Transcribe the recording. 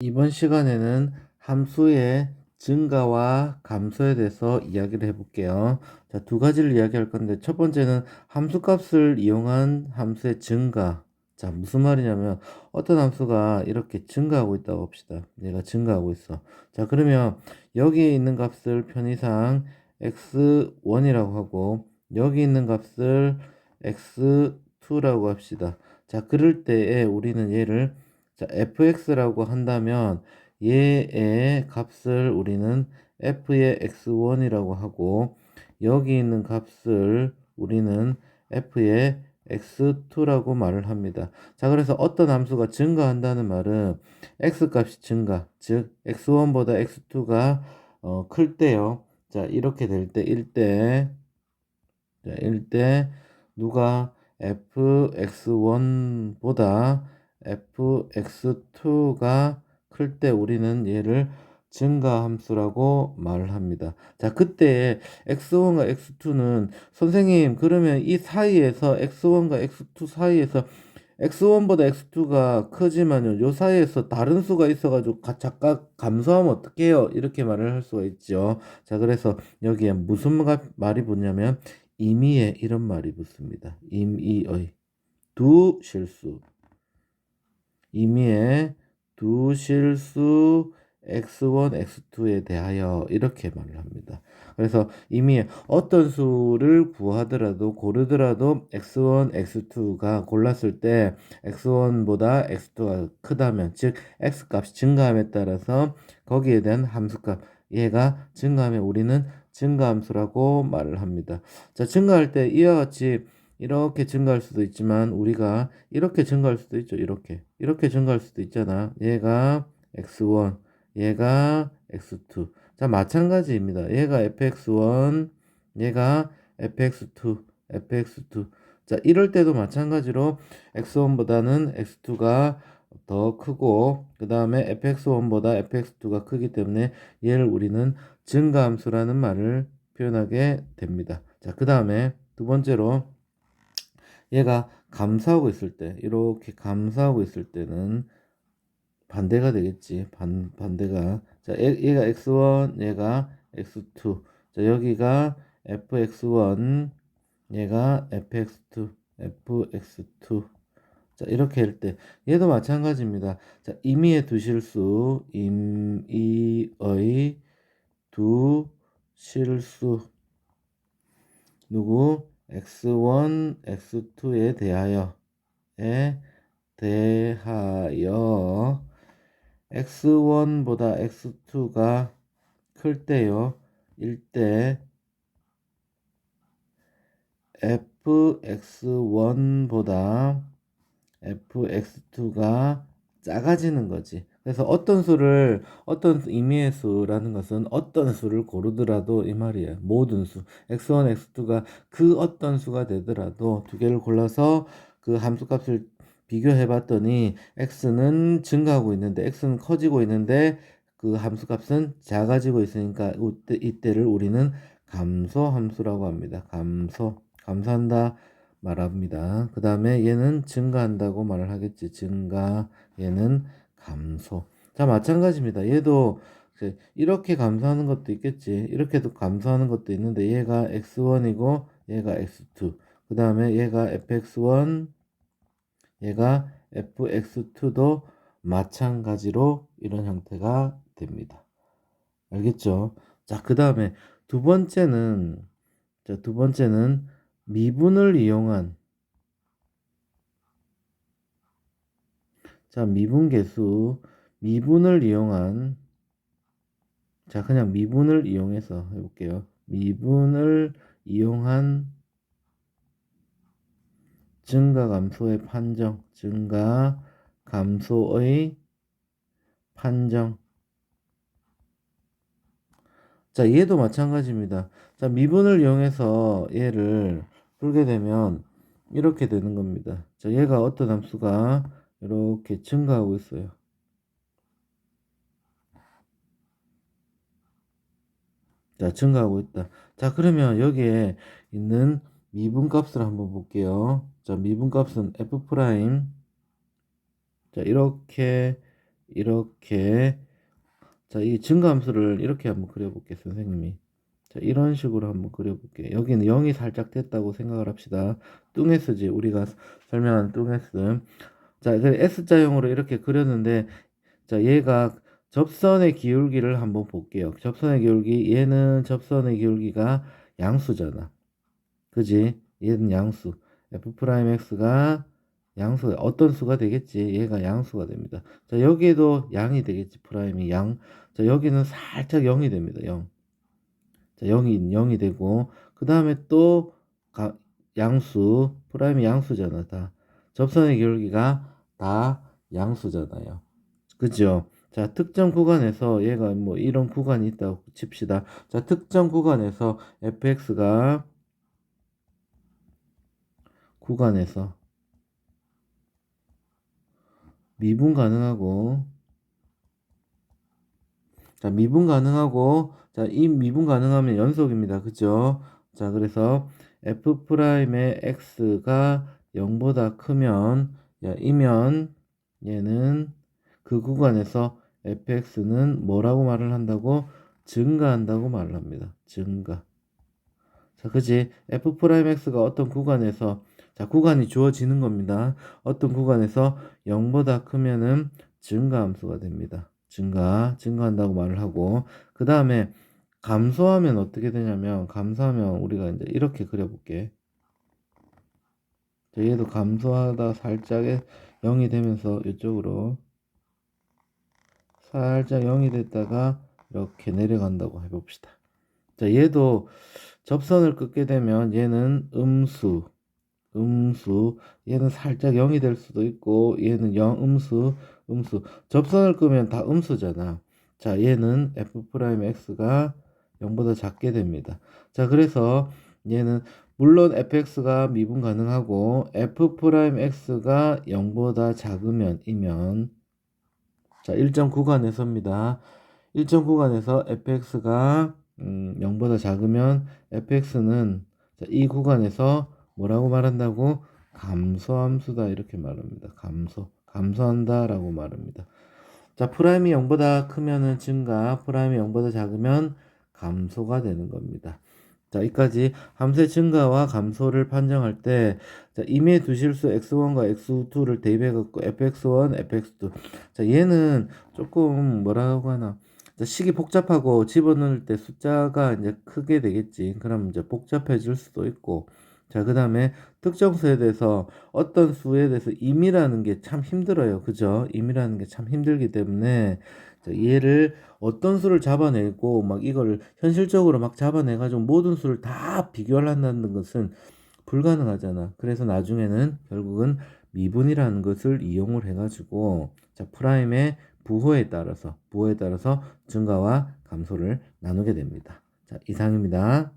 이번 시간에는 함수의 증가와 감소에 대해서 이야기를 해볼게요. 자, 두 가지를 이야기할 건데, 첫 번째는 함수값을 이용한 함수의 증가. 자, 무슨 말이냐면, 어떤 함수가 이렇게 증가하고 있다고 합시다. 얘가 증가하고 있어. 자, 그러면 여기에 있는 값을 편의상 x1이라고 하고, 여기 있는 값을 x2라고 합시다. 자, 그럴 때에 우리는 얘를 자, fx라고 한다면 얘의 값을 우리는 f의 x1이라고 하고 여기 있는 값을 우리는 f의 x2라고 말을 합니다. 자, 그래서 어떤 함수가 증가한다는 말은 x 값이 증가, 즉 x1보다 x2가 클 때요. 자, 이렇게 될 때, 일 때 누가 fx1보다 fx2가 클 때 우리는 얘를 증가함수라고 말을 합니다. 자, 그때 x1과 x2는 선생님 그러면 이 사이에서 x1과 x2 사이에서 x1보다 x2가 크지만요. 요 사이에서 다른 수가 있어가지고 각각 감소하면 어떡해요? 이렇게 말을 할 수가 있죠. 자, 그래서 여기에 무슨 말이 붙냐면 임의의 이런 말이 붙습니다. 임의의 두 실수. 임의의 두 실수 x1, x2에 대하여 이렇게 말을 합니다. 그래서 이미 어떤 수를 구하더라도 고르더라도 x1, x2가 골랐을 때 x1보다 x2가 크다면 즉 x값이 증가함에 따라서 거기에 대한 함수값 얘가 증가하면 우리는 증가함수라고 말을 합니다. 자, 증가할 때 이와 같이 이렇게 증가할 수도 있지만 우리가 이렇게 증가할 수도 있죠. 이렇게 증가할 수도 있잖아. 얘가 x1, 얘가 x2. 자, 마찬가지입니다. 얘가 fx1, 얘가 fx2. 자, 이럴 때도 마찬가지로 x1보다는 x2가 더 크고 그 다음에 fx1보다 fx2가 크기 때문에 얘를 우리는 증가함수라는 말을 표현하게 됩니다. 자, 그 다음에 두 번째로 얘가 감소하고 있을 때, 이렇게 감소하고 있을 때는 반대가 되겠지. 반대가. 자, 얘가 x1, 얘가 x2. 자, 여기가 fx1, 얘가 fx2. 자, 이렇게 할 때, 얘도 마찬가지입니다. 자, 임의의 두 실수, 임의의 두 실수. 누구? x1, x2에 대하여 x1보다 x2가 클 때요. 일때 fx1보다 fx2가 작아지는 거지. 그래서 어떤 임의의 수라는 것은 어떤 수를 고르더라도 이 말이에요. 모든 수. x1, x2가 그 어떤 수가 되더라도 두 개를 골라서 그 함수값을 비교해 봤더니 x는 증가하고 있는데 x는 커지고 있는데 그 함수값은 작아지고 있으니까 이때를 우리는 감소함수라고 합니다. 감소한다. 말합니다. 그 다음에 얘는 증가한다고 말을 하겠지. 증가, 얘는 감소. 자, 마찬가지입니다. 얘도 이렇게 감소하는 것도 있겠지. 이렇게도 감소하는 것도 있는데 얘가 x1이고 얘가 x2. 그 다음에 얘가 fx1, 얘가 fx2도 마찬가지로 이런 형태가 됩니다. 알겠죠? 자, 그 다음에 두 번째는, 두 번째는 미분을 이용한 자, 미분을 이용한, 자, 그냥 미분을 이용해서 해볼게요. 미분을 이용한 증가, 감소의 판정. 자, 얘도 마찬가지입니다. 자, 미분을 이용해서 얘를 풀게 되면 이렇게 되는 겁니다. 자, 얘가 어떤 함수가 이렇게 증가하고 있어요. 자, 증가하고 있다. 자, 그러면 여기에 있는 미분값을 한번 볼게요. 자, 미분값은 f 프라임. 자, 이렇게 이렇게 자, 이 증가함수를 이렇게 한번 그려볼게요, 선생님이. 자, 이런 식으로 한번 그려볼게요. 여기는 0이 살짝 됐다고 생각을 합시다. 뚱S지, 우리가 설명한 뚱S. 자, 그 S자형으로 이렇게 그렸는데, 자, 얘가 접선의 기울기를 한번 볼게요. 접선의 기울기, 얘는 접선의 기울기가 양수잖아. 그지? 얘는 양수. F'X가 양수, 어떤 수가 되겠지? 얘가 양수가 됩니다. 자, 여기에도 양이 되겠지. 프라임이 양. 자, 여기는 살짝 0이 됩니다. 0. 자, 0이 되고, 그 다음에 또 양수, 프라임이 양수잖아. 다. 접선의 기울기가 다 양수잖아요. 그죠? 자, 특정 구간에서 얘가 뭐 이런 구간이 있다고 칩시다. 자, 특정 구간에서 fx가 구간에서 미분 가능하고, 자, 미분 가능하고, 자, 이 미분 가능하면 연속입니다. 그죠? 자, 그래서 f'의 x가 0보다 크면, 야, 이면 얘는 그 구간에서 fx는 뭐라고 말을 한다고? 증가한다고 말을 합니다. 증가. 자, 그지? f'x가 어떤 구간에서, 자, 구간이 주어지는 겁니다. 어떤 구간에서 0보다 크면은 증가함수가 됩니다. 증가한다고 말을 하고, 그 다음에 감소하면 어떻게 되냐면, 감소하면 우리가 이제 이렇게 그려볼게. 자, 얘도 감소하다 살짝 0이 되면서 이쪽으로 살짝 0이 됐다가 이렇게 내려간다고 해봅시다. 자, 얘도 접선을 끊게 되면 얘는 음수, 얘는 살짝 0이 될 수도 있고, 얘는 음수. 접선을 끄면 다 음수잖아. 자, 얘는 f'x가 0보다 작게 됩니다. 자, 그래서 얘는 물론 fx가 미분 가능하고 f'x가 0보다 작으면 자, 일정 구간에서입니다. 일정 구간에서 fx가 0보다 작으면 fx는 자, 이 구간에서 뭐라고 말한다고? 감소함수다 이렇게 말합니다. 감소한다라고 말합니다. 자, 프라임이 0보다 크면은 증가, 프라임이 0보다 작으면 감소가 되는 겁니다. 자, 여기까지 함수의 증가와 감소를 판정할 때, 자, 임의의 두 실수 x1과 x2를 대입해갖고 fx1, fx2. 자, 얘는 조금 뭐라고 하나. 자, 식이 복잡하고 집어넣을 때 숫자가 이제 크게 되겠지. 그럼 이제 복잡해질 수도 있고. 자, 그 다음에 특정 수에 대해서 어떤 수에 대해서 임이라는 게 참 힘들어요. 그죠? 임이라는 게 참 힘들기 때문에 자, 얘를 어떤 수를 잡아내고 막 이걸 현실적으로 막 잡아내가지고 모든 수를 다 비교를 한다는 것은 불가능하잖아. 그래서 나중에는 결국은 미분이라는 것을 이용을 해가지고 자, 프라임의 부호에 따라서 증가와 감소를 나누게 됩니다. 자, 이상입니다.